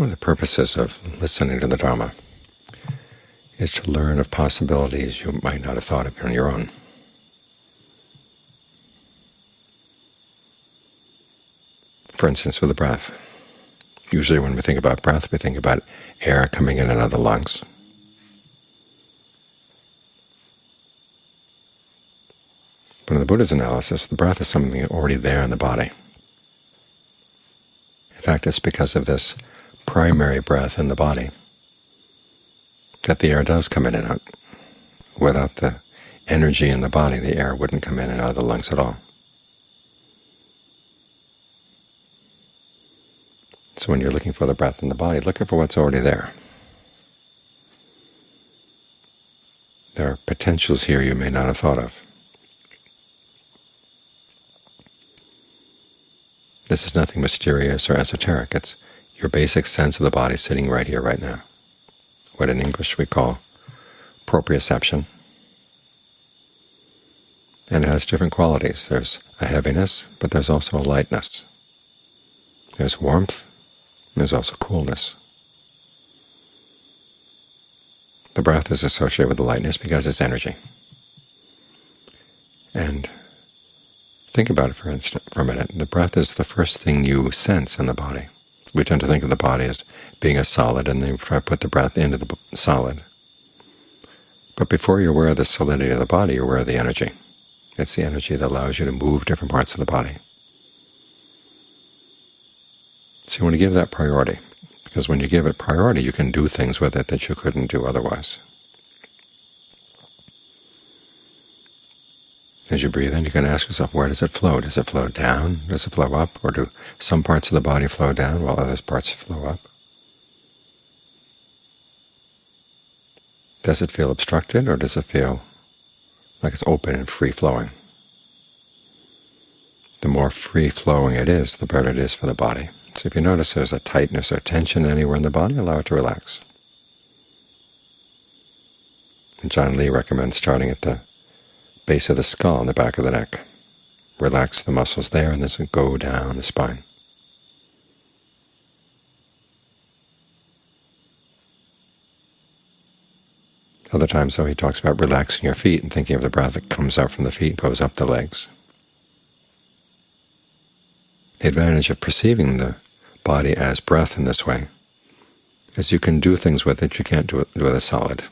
One of the purposes of listening to the Dhamma is to learn of possibilities you might not have thought of on your own. For instance, with the breath. Usually when we think about breath, we think about air coming in and out of the lungs. But in the Buddha's analysis, the breath is something already there in the body. In fact, it's because of this primary breath in the body that the air does come in and out. Without the energy in the body, the air wouldn't come in and out of the lungs at all. So when you're looking for the breath in the body, look for what's already there. There are potentials here you may not have thought of. This is nothing mysterious or esoteric. It's your basic sense of the body sitting right here, right now. What in English we call proprioception. And it has different qualities. There's a heaviness, but there's also a lightness. There's warmth, and there's also coolness. The breath is associated with the lightness because it's energy. And think about it for a minute. The breath is the first thing you sense in the body. We tend to think of the body as being a solid, and then we try to put the breath into the solid. But before you're aware of the solidity of the body, you're aware of the energy. It's the energy that allows you to move different parts of the body. So you want to give that priority, because when you give it priority, you can do things with it that you couldn't do otherwise. As you breathe in, you can ask yourself, where does it flow? Does it flow down? Does it flow up? Or do some parts of the body flow down while other parts flow up? Does it feel obstructed, or does it feel like it's open and free-flowing? The more free-flowing it is, the better it is for the body. So if you notice there's a tightness or tension anywhere in the body, allow it to relax. And John Lee recommends starting at the base of the skull and the back of the neck. Relax the muscles there, and then go down the spine. Other times, though, he talks about relaxing your feet and thinking of the breath that comes out from the feet and goes up the legs. The advantage of perceiving the body as breath in this way is you can do things with it you can't do with a solid.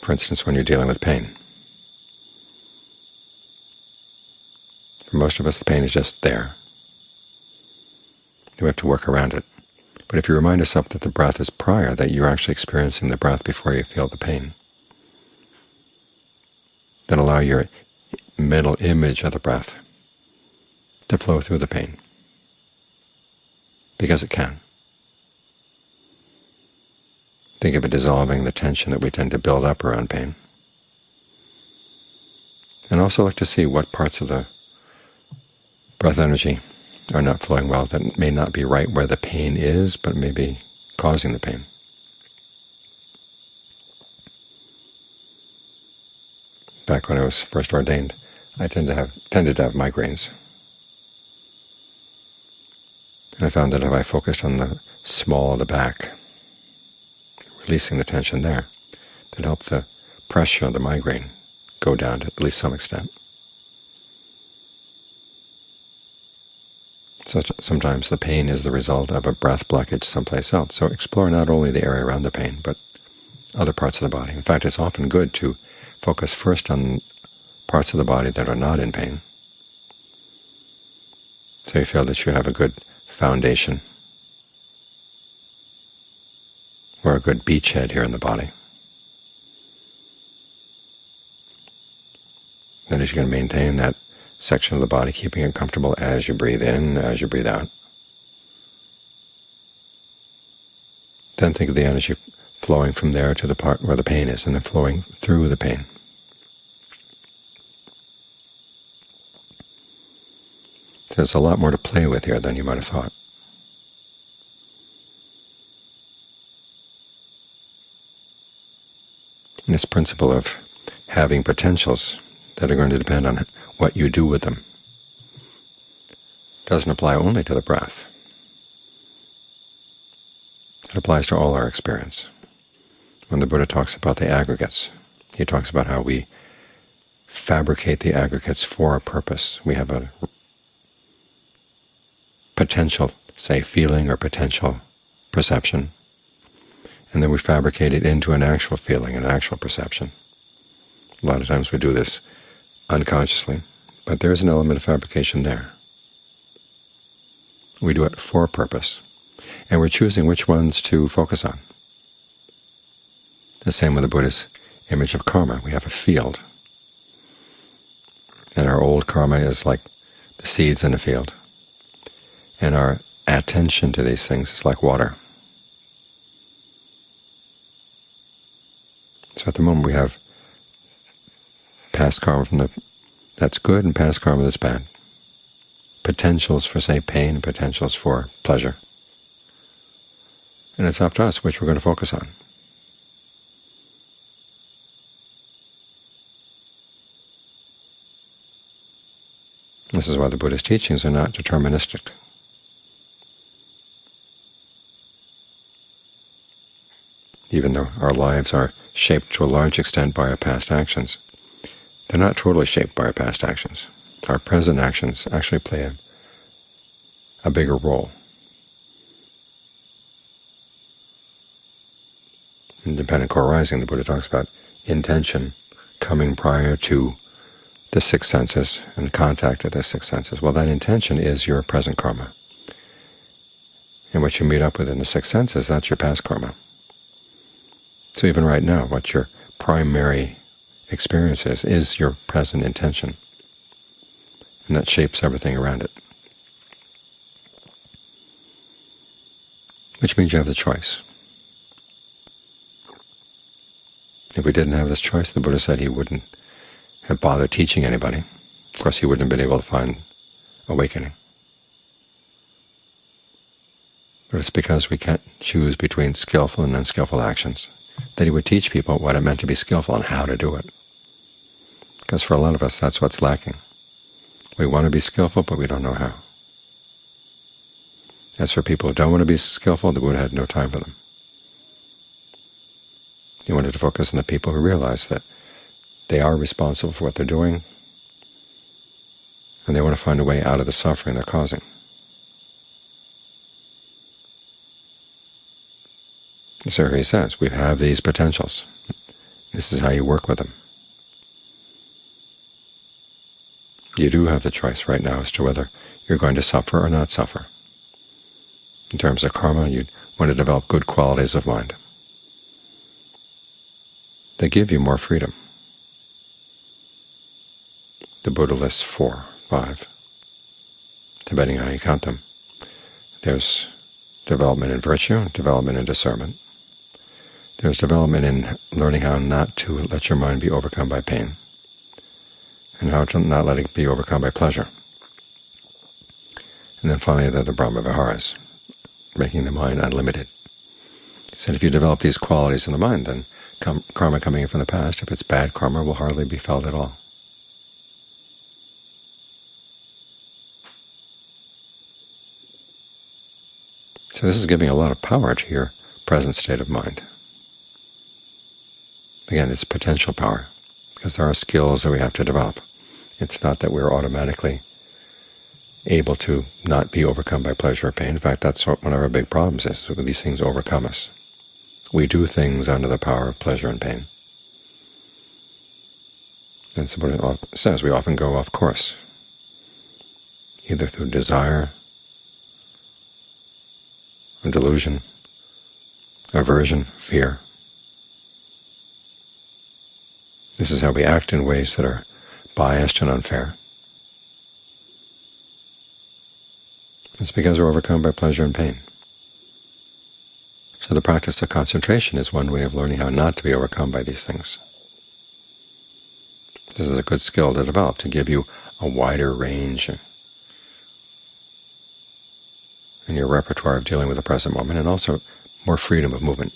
For instance, when you're dealing with pain. For most of us, the pain is just there. We have to work around it. But if you remind yourself that the breath is prior, that you're actually experiencing the breath before you feel the pain, then allow your mental image of the breath to flow through the pain, because it can. Think of it dissolving the tension that we tend to build up around pain. And also look to see what parts of the breath energy are not flowing well, that may not be right where the pain is, but may be causing the pain. Back when I was first ordained, I tended to have migraines. And I found that if I focused on the small of the back, releasing the tension there, that helped the pressure of the migraine go down to at least some extent. So sometimes the pain is the result of a breath blockage someplace else. So explore not only the area around the pain, but other parts of the body. In fact, it's often good to focus first on parts of the body that are not in pain, so you feel that you have a good foundation, or a good beachhead here in the body. Then as you can maintain that section of the body, keeping it comfortable as you breathe in, as you breathe out. Then think of the energy flowing from there to the part where the pain is, and then flowing through the pain. There's a lot more to play with here than you might have thought. And this principle of having potentials that are going to depend on what you do with them. It doesn't apply only to the breath. It applies to all our experience. When the Buddha talks about the aggregates, he talks about how we fabricate the aggregates for a purpose. We have a potential, say, feeling or potential perception, and then we fabricate it into an actual feeling, an actual perception. A lot of times we do this unconsciously, but there is an element of fabrication there. We do it for a purpose, and we're choosing which ones to focus on. The same with the Buddha's image of karma. We have a field, and our old karma is like the seeds in a field, and our attention to these things is like water. So at the moment we have past karma that's good and past karma that's bad. Potentials for, say, pain and potentials for pleasure. And it's up to us which we're going to focus on. This is why the Buddha's teachings are not deterministic. Even though our lives are shaped to a large extent by our past actions, they're not totally shaped by our past actions. Our present actions actually play a bigger role. In Dependent Co-arising, the Buddha talks about intention coming prior to the six senses and contact with the six senses. Well, that intention is your present karma. And what you meet up with in the six senses, that's your past karma. So even right now, what your primary experience is your present intention, and that shapes everything around it. Which means you have the choice. If we didn't have this choice, the Buddha said he wouldn't have bothered teaching anybody. Of course, he wouldn't have been able to find awakening. But it's because we can't choose between skillful and unskillful actions that he would teach people what it meant to be skillful and how to do it. Because for a lot of us, that's what's lacking. We want to be skillful, but we don't know how. As for people who don't want to be skillful, the Buddha had no time for them. He wanted to focus on the people who realize that they are responsible for what they're doing, and they want to find a way out of the suffering they're causing. So he says, we have these potentials. This is how you work with them. You do have the choice right now as to whether you're going to suffer or not suffer. In terms of karma, you want to develop good qualities of mind. They give you more freedom. The Buddha lists 4, 5, depending on how you count them. There's development in virtue, development in discernment. There's development in learning how not to let your mind be overcome by pain, and how to not let it be overcome by pleasure. And then finally, there are the Brahma-viharas, making the mind unlimited. He said if you develop these qualities in the mind, then karma coming in from the past, if it's bad karma, will hardly be felt at all. So this is giving a lot of power to your present state of mind. Again, it's potential power, because there are skills that we have to develop. It's not that we're automatically able to not be overcome by pleasure or pain. In fact, that's one of our big problems is when these things overcome us. We do things under the power of pleasure and pain. And so Buddha says we often go off course, either through desire, or delusion, aversion, fear. This is how we act in ways that are biased and unfair. It's because we're overcome by pleasure and pain. So the practice of concentration is one way of learning how not to be overcome by these things. This is a good skill to develop, to give you a wider range in your repertoire of dealing with the present moment, and also more freedom of movement.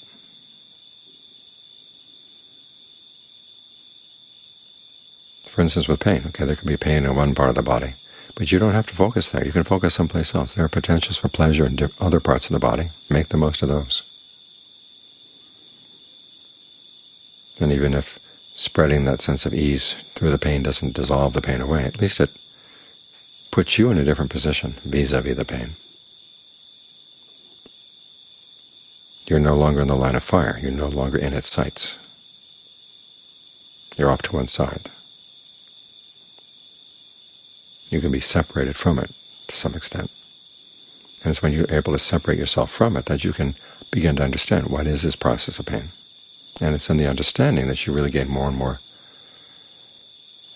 For instance, with pain, okay, there could be pain in one part of the body, but you don't have to focus there. You can focus someplace else. There are potentials for pleasure in other parts of the body. Make the most of those. And even if spreading that sense of ease through the pain doesn't dissolve the pain away, at least it puts you in a different position vis-a-vis the pain. You're no longer in the line of fire. You're no longer in its sights. You're off to one side. You can be separated from it to some extent. And it's when you're able to separate yourself from it that you can begin to understand what is this process of pain. And it's in the understanding that you really gain more and more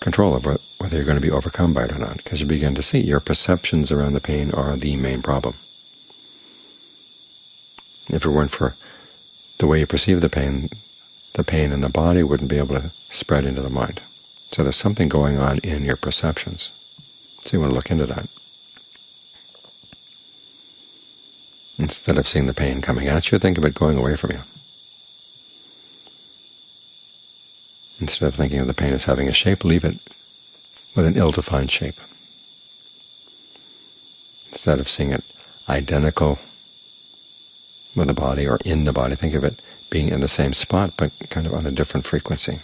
control over whether you're going to be overcome by it or not, because you begin to see your perceptions around the pain are the main problem. If it weren't for the way you perceive the pain in the body wouldn't be able to spread into the mind. So there's something going on in your perceptions. So you want to look into that. Instead of seeing the pain coming at you, think of it going away from you. Instead of thinking of the pain as having a shape, leave it with an ill-defined shape. Instead of seeing it identical with the body or in the body, think of it being in the same spot but kind of on a different frequency.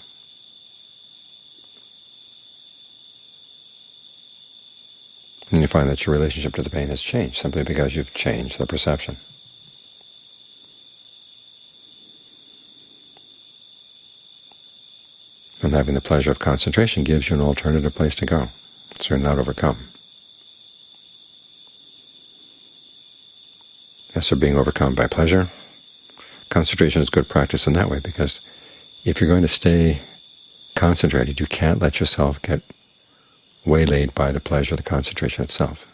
And you find that your relationship to the pain has changed simply because you've changed the perception. And having the pleasure of concentration gives you an alternative place to go, so you're not overcome. As for being overcome by pleasure, concentration is good practice in that way, because if you're going to stay concentrated, you can't let yourself get waylaid by the pleasure of the concentration itself.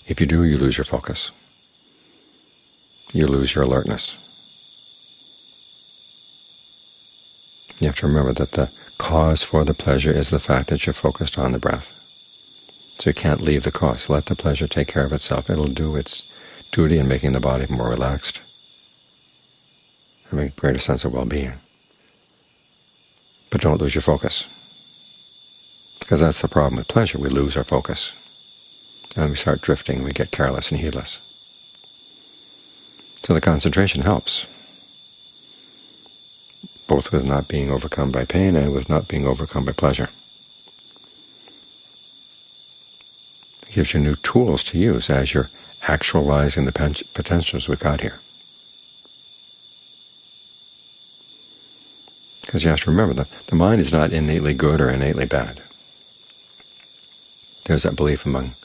If you do, you lose your focus. You lose your alertness. You have to remember that the cause for the pleasure is the fact that you're focused on the breath. So you can't leave the cause. Let the pleasure take care of itself. It'll do its duty in making the body more relaxed, having a greater sense of well-being. But don't lose your focus, because that's the problem with pleasure. We lose our focus, and we start drifting. We get careless and heedless. So the concentration helps, both with not being overcome by pain and with not being overcome by pleasure. It gives you new tools to use as you're actualizing the potentials we got here. Because you have to remember that the mind is not innately good or innately bad. There's that belief among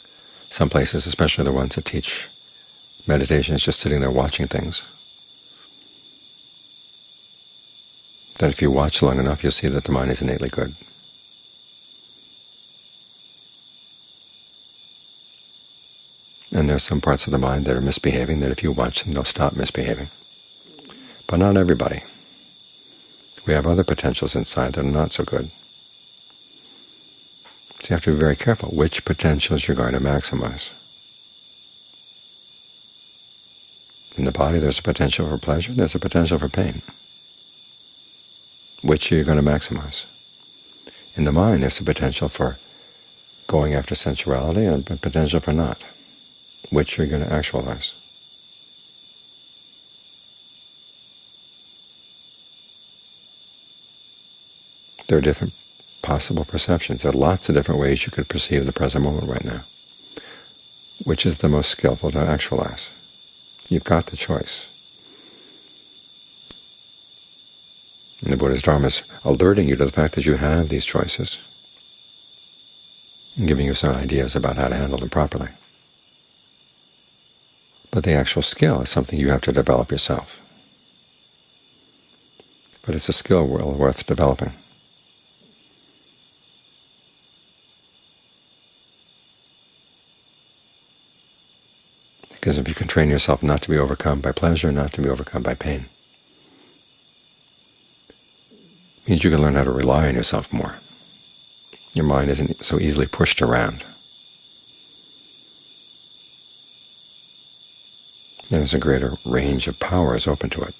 some places, especially the ones that teach meditation is just sitting there watching things, that if you watch long enough, you'll see that the mind is innately good. And there's some parts of the mind that are misbehaving, that if you watch them, they'll stop misbehaving. But not everybody. We have other potentials inside that are not so good. So you have to be very careful which potentials you're going to maximize. In the body, there's a potential for pleasure, there's a potential for pain. Which are you going to maximize? In the mind, there's a potential for going after sensuality and a potential for not. Which are you going to actualize? There are different possible perceptions. There are lots of different ways you could perceive the present moment right now. Which is the most skillful to actualize? You've got the choice. And the Buddha's Dharma is alerting you to the fact that you have these choices and giving you some ideas about how to handle them properly. But the actual skill is something you have to develop yourself. But it's a skill well worth developing. Because if you can train yourself not to be overcome by pleasure, not to be overcome by pain, it means you can learn how to rely on yourself more. Your mind isn't so easily pushed around. And there's a greater range of powers open to it.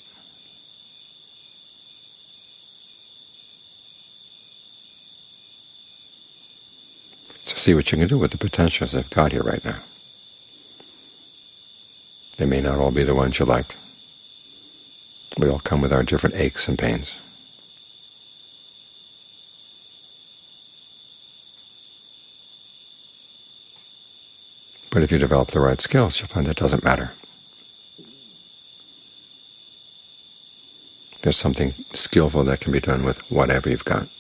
So see what you can do with the potentials they've got here right now. They may not all be the ones you like. We all come with our different aches and pains. But if you develop the right skills, you'll find that doesn't matter. There's something skillful that can be done with whatever you've got.